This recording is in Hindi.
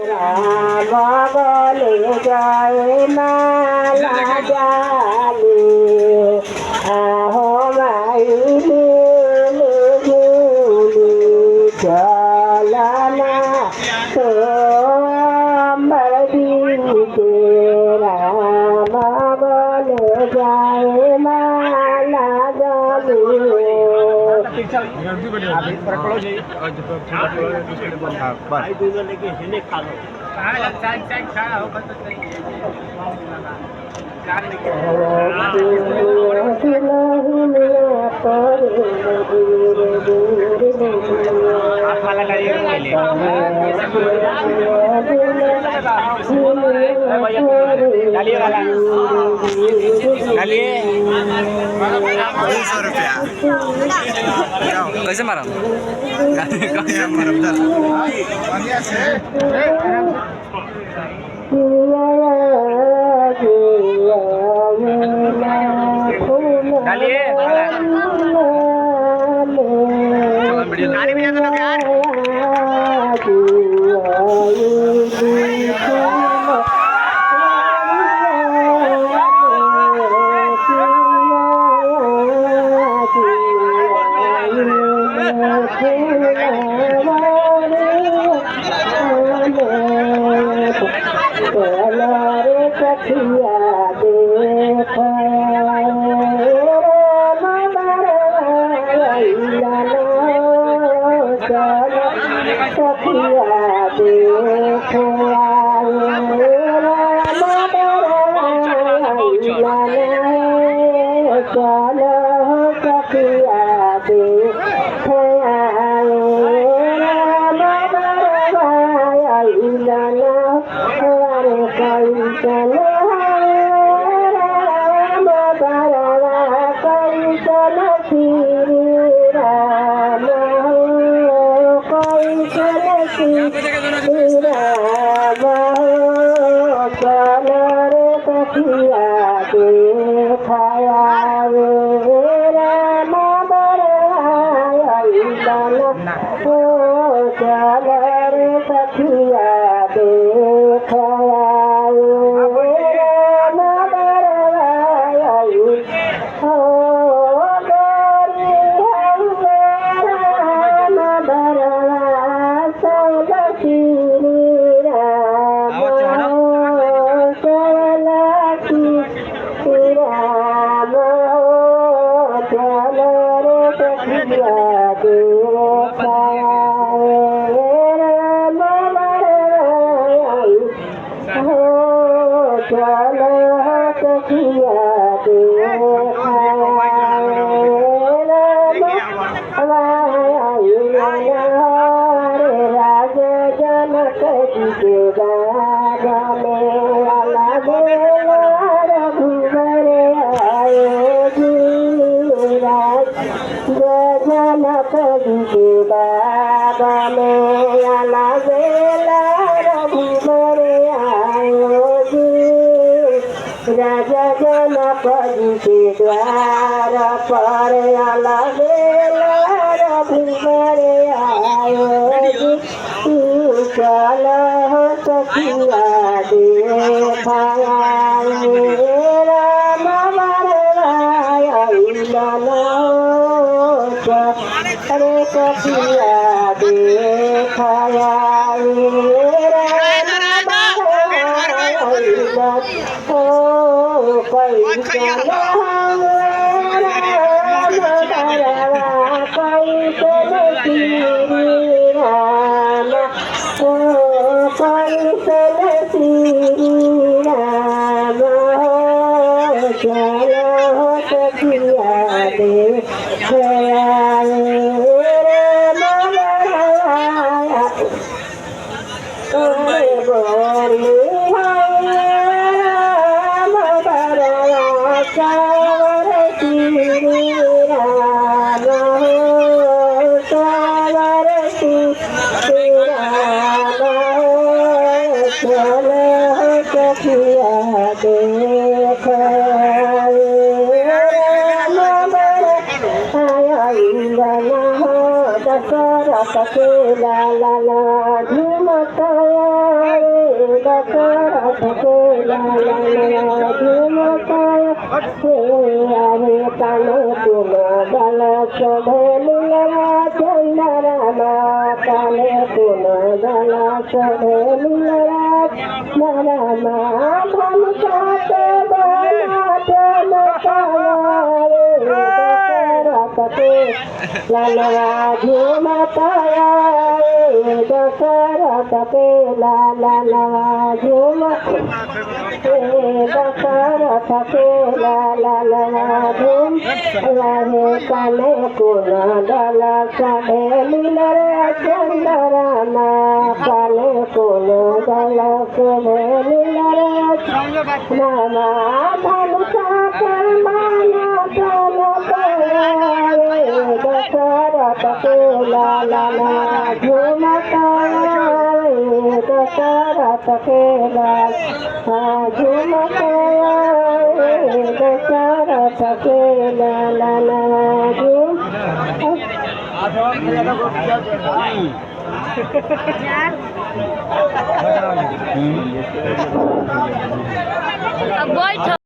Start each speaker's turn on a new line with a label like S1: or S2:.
S1: राम बोले जय माला डाले आहो माई झूले झूले चलना तो बड़ी राम बोले जय माला डाले
S2: कैसे मारा राजा जनपदी के द्वार पर अलबेला रघुवर आयो चल सखिया देखाया राम बरवाया रे सखिया देखाया la la la la के ला ला ला झुमता रे काने कुन दल चढ़ेलिया चंदरमा काने कुन दल चढ़ेलिया चंदरमा धन साथे बनाते मतारे दशरथ के लाला झुमता रे दशरथ के लाला झुमता दशरथ के लाला झुम रहे काने कुन दल चढ़ेलिया चंदरमा काने कुन दल चढ़ेलिया नामा धन साकर माया धन रे दशरथ के लाला झुमता रे दशरथ के लाला झुमता रे दशरथ के लाला झुम
S3: अब